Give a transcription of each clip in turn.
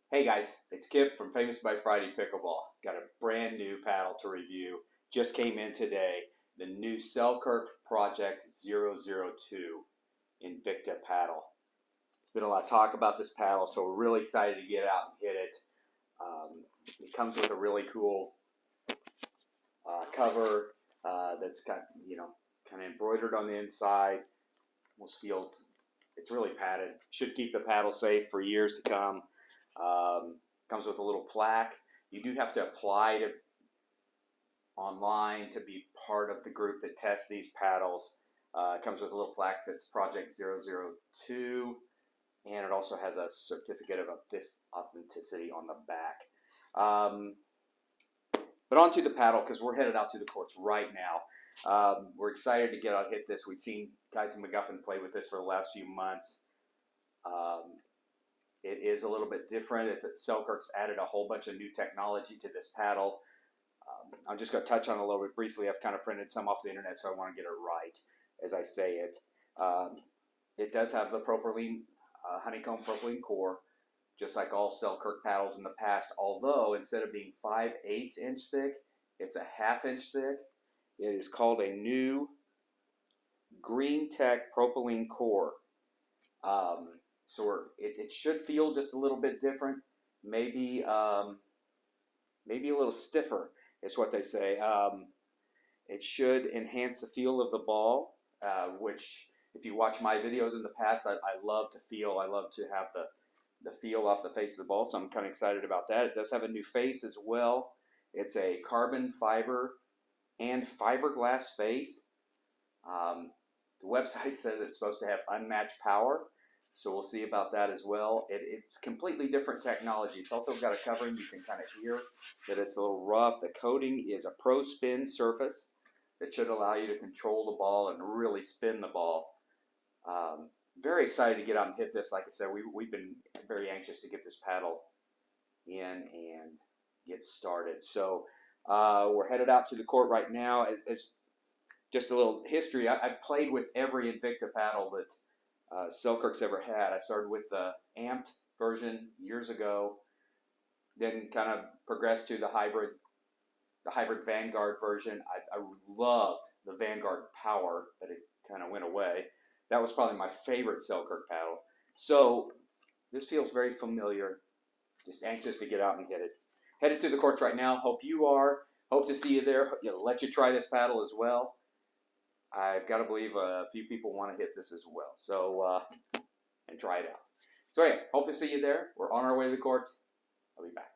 Hey guys, it's Kip from Famous by Friday Pickleball. Got a brand new paddle to review. Just came in today. The new Selkirk Project 002 Invicta paddle. There's been a lot of talk about this paddle, so we're really excited to get out and hit it. It comes with a really cool cover that's got, kind of embroidered on the inside. Almost feels, it's really padded. Should keep the paddle safe for years to come. Comes with a little plaque. You do have to apply to online to be part of the group that tests these paddles. It comes with a little plaque that's Project 002, and it also has a certificate of authenticity on the back. But onto the paddle, because we're headed out to the courts right now. We're excited to get out and hit this. We've seen guys in McGuffin play with this for the last few months. It is a little bit different. Selkirk's added a whole bunch of new technology to this paddle. I'm just going to touch on it a little bit briefly. I've kind of printed some off the internet, so I want to get it right as I say it. It does have the propylene, honeycomb propylene core, just like all Selkirk paddles in the past, although instead of being 5/8 inch thick, it's a 1/2 inch thick. It is called a new Green Tech propylene core. So it should feel just a little bit different, maybe a little stiffer is what they say. It should enhance the feel of the ball, which if you watch my videos in the past, I love to feel. I love to have the feel off the face of the ball, so I'm kind of excited about that. It does have a new face as well. It's a carbon fiber and fiberglass face. The website says it's supposed to have unmatched power. So we'll see about that as well. It's completely different technology. It's also got a covering. You can kind of hear that it's a little rough. The coating is a pro spin surface that should allow you to control the ball and really spin the ball. Very excited to get out and hit this. Like I said, we've been very anxious to get this paddle in and get started. So we're headed out to the court right now. As just a little history, I've played with every Invicta paddle that Selkirk's ever had. I started with the amped version years ago, then kind of progressed to the hybrid Vanguard version. I loved the Vanguard Power, but it kind of went away. That was probably my favorite Selkirk paddle. So this feels very familiar. Just anxious to get out and hit it. Headed to the courts right now. Hope you are. Hope to see you there. Let you try this paddle as well. I've got to believe a few people want to hit this as well. So, and try it out. So yeah, hope to see you there. We're on our way to the courts. I'll be back.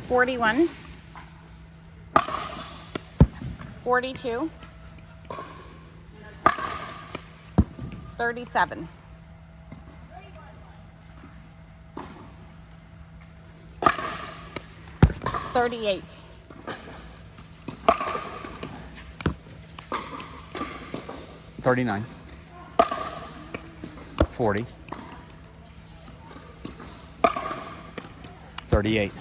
41, 42, 37, 38, 39, 40, 38.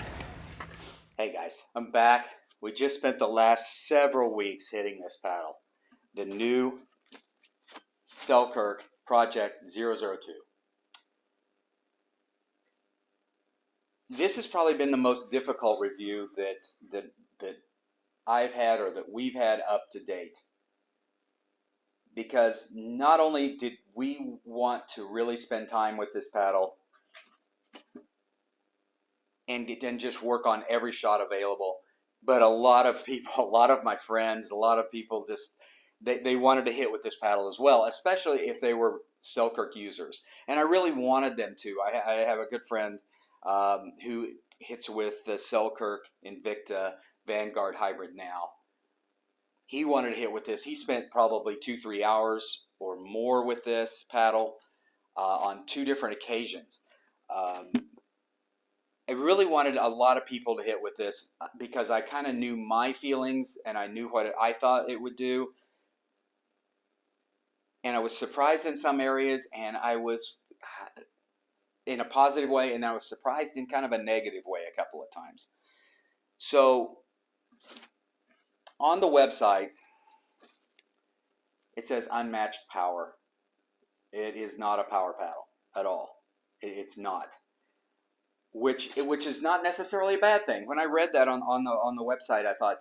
Hey guys, I'm back. We just spent the last several weeks hitting this paddle. The new Selkirk Project 002. This has probably been the most difficult review that I've had or that we've had up to date. Because not only did we want to really spend time with this paddle and then just work on every shot available, but a lot of people, a lot of my friends, a lot of people just, they wanted to hit with this paddle as well, especially if they were Selkirk users. And I really wanted them to. I have a good friend who hits with the Selkirk Invicta Vanguard Hybrid now. He wanted to hit with this. He spent probably 2-3 hours or more with this paddle on 2 different occasions. I really wanted a lot of people to hit with this because I kind of knew my feelings and I knew what I thought it would do. And I was surprised in some areas, and I was in a positive way, and I was surprised in kind of a negative way a couple of times. So on the website, it says unmatched power. It is not a power paddle at all. It's not. Which is not necessarily a bad thing. When I read that on the website, I thought,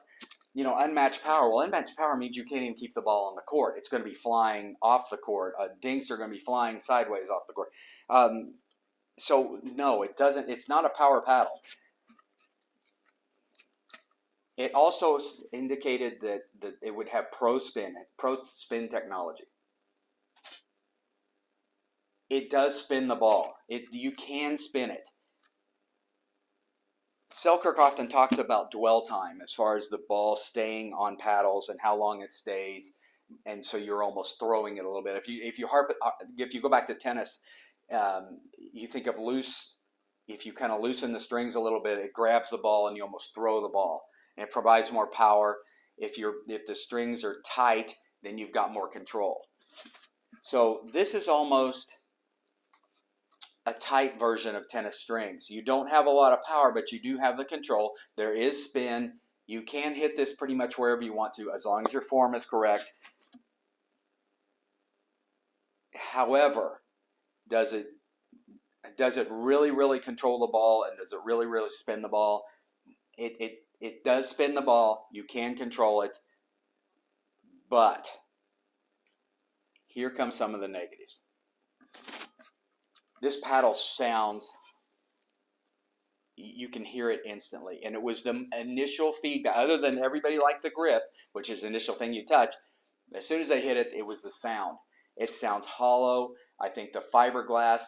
you know, unmatched power. Well, unmatched power means you can't even keep the ball on the court. It's going to be flying off the court. Dinks are going to be flying sideways off the court. So no, it doesn't. It's not a power paddle. It also indicated that it would have pro spin technology. It does spin the ball. You can spin it. Selkirk often talks about dwell time as far as the ball staying on paddles and how long it stays, and so you're almost throwing it a little bit. If you go back to tennis, you think of loose. If you kind of loosen the strings a little bit, it grabs the ball and you almost throw the ball, and it provides more power. If the strings are tight, then you've got more control. So this is almost a tight version of tennis strings. You don't have a lot of power, but you do have the control. There is spin. You can hit this pretty much wherever you want to, as long as your form is correct. However, does it really, really control the ball, and does it really, really spin the ball? It does spin the ball. You can control it. But here come some of the negatives. This paddle sounds, you can hear it instantly. And it was the initial feedback, other than everybody liked the grip, which is the initial thing you touch. As soon as they hit it, it was the sound. It sounds hollow. I think the fiberglass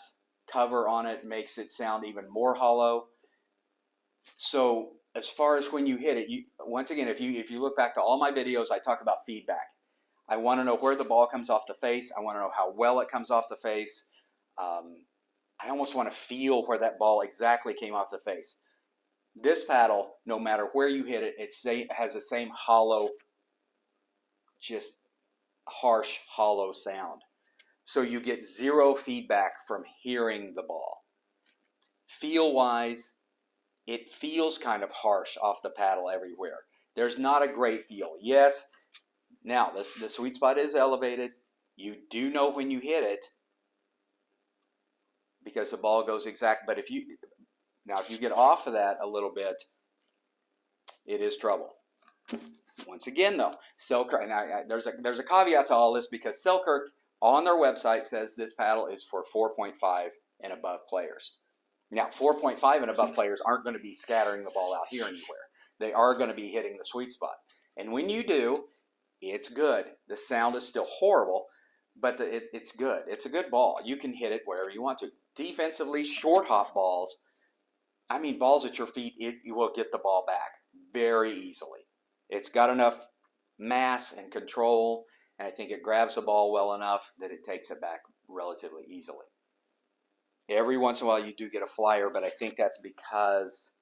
cover on it makes it sound even more hollow. So as far as when you hit it, once again, if you look back to all my videos, I talk about feedback. I want to know where the ball comes off the face. I want to know how well it comes off the face. I almost want to feel where that ball exactly came off the face. This paddle, no matter where you hit it, it has the same hollow, just harsh, hollow sound. So you get zero feedback from hearing the ball. Feel-wise, it feels kind of harsh off the paddle everywhere. There's not a great feel. Yes, now the sweet spot is elevated. You do know when you hit it, because the ball goes exact. But if you get off of that a little bit, it is trouble. Once again, though, Selkirk, and there's a caveat to all this, because Selkirk on their website says this paddle is for 4.5 and above players. Now, 4.5 and above players aren't going to be scattering the ball out here anywhere. They are going to be hitting the sweet spot. And when you do, it's good. The sound is still horrible, but it's good. It's a good ball. You can hit it wherever you want to. Defensively, short hop balls I mean, balls at your feet, you will get the ball back very easily. It's got enough mass and control, and I think it grabs the ball well enough that it takes it back relatively easily. Every once in a while, you do get a flyer, but I think that's because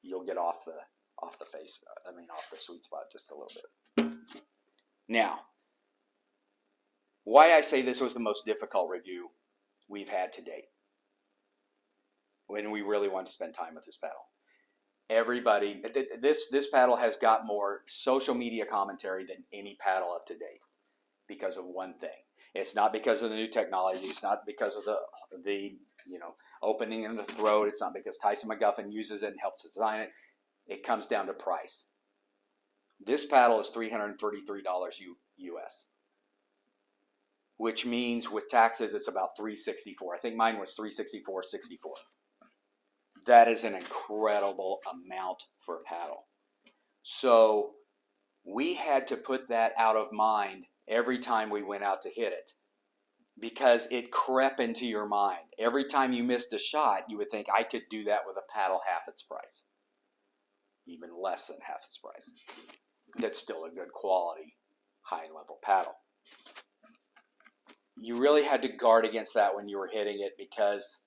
you'll get off the face. I mean, off the sweet spot just a little bit. Now, why I say this was the most difficult review we've had to date, when we really want to spend time with this paddle. Everybody, this paddle has got more social media commentary than any paddle up to date because of one thing. It's not because of the new technology. It's not because of the opening in the throat. It's not because Tyson McGuffin uses it and helps design it. It comes down to price. This paddle is $333 US, which means with taxes it's about $364. I think mine was $364.64. That is an incredible amount for a paddle. So we had to put that out of mind every time we went out to hit it, because it crept into your mind. Every time you missed a shot, you would think, I could do that with a paddle half its price, even less than half its price. That's still a good quality, high-level paddle. You really had to guard against that when you were hitting it, because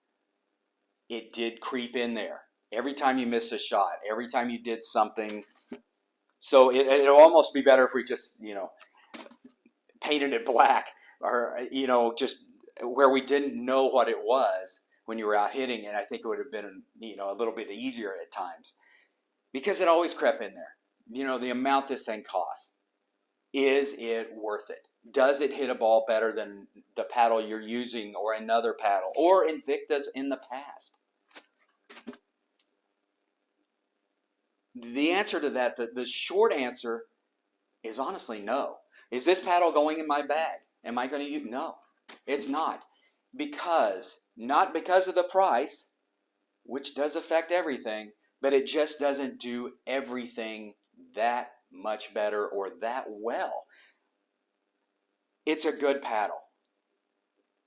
it did creep in there. Every time you missed a shot, every time you did something. So it'll almost be better if we just, painted it black, or, just where we didn't know what it was when you were out hitting it. I think it would have been, a little bit easier at times, because it always crept in there. The amount this thing costs. Is it worth it? Does it hit a ball better than the paddle you're using, or another paddle, or Invicta's in the past? The answer to that, the short answer, is honestly no. Is this paddle going in my bag? Am I going to use? No, it's not. Not because of the price, which does affect everything, but it just doesn't do everything that much better or that well. It's a good paddle.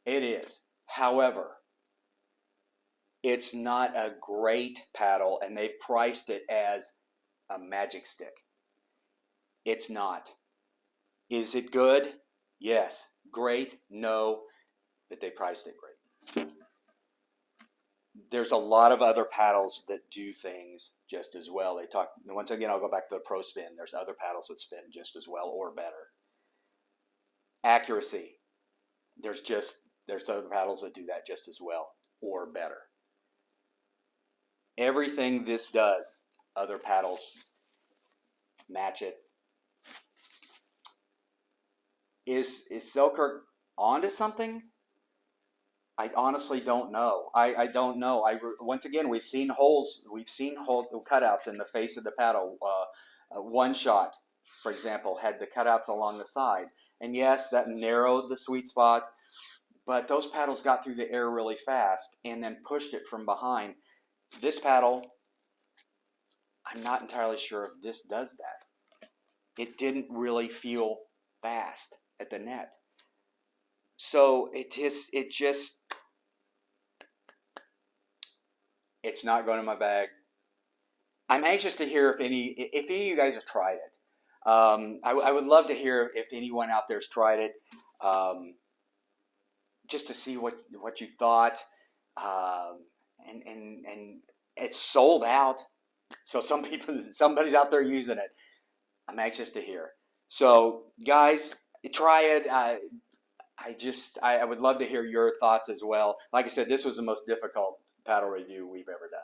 It is. However, it's not a great paddle, and they've priced it as a magic stick. It's not. Is it good? Yes. Great? No. But they priced it great. There's a lot of other paddles that do things just as well. Once again, I'll go back to the Pro Spin. There's other paddles that spin just as well or better. Accuracy. There's other paddles that do that just as well or better. Everything this does, other paddles match it. Is Selkirk onto something? I honestly don't know. I don't know. Once again, we've seen cutouts in the face of the paddle. One shot, for example, had the cutouts along the side, and yes, that narrowed the sweet spot. But those paddles got through the air really fast and then pushed it from behind. This paddle, I'm not entirely sure if this does that. It didn't really feel fast at the net. So it's not going in my bag. I'm anxious to hear if any of you guys have tried it. I would love to hear if anyone out there's tried it, just to see what you thought. And it's sold out, so somebody's out there using it. I'm anxious to hear. So guys, try it. I would love to hear your thoughts as well. Like I said, this was the most difficult paddle review we've ever done.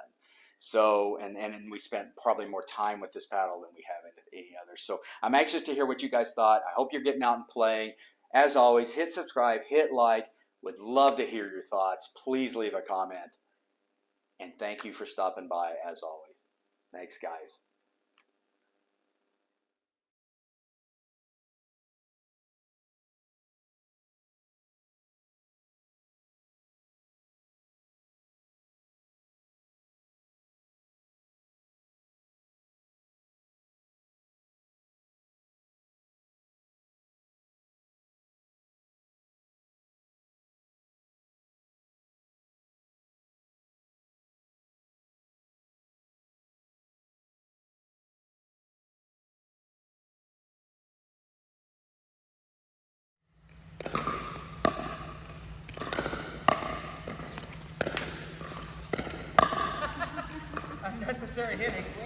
So, and we spent probably more time with this paddle than we have in any other. So I'm anxious to hear what you guys thought. I hope you're getting out and playing. As always, hit subscribe, hit like. Would love to hear your thoughts. Please leave a comment. And thank you for stopping by, as always. Thanks, guys. started hitting.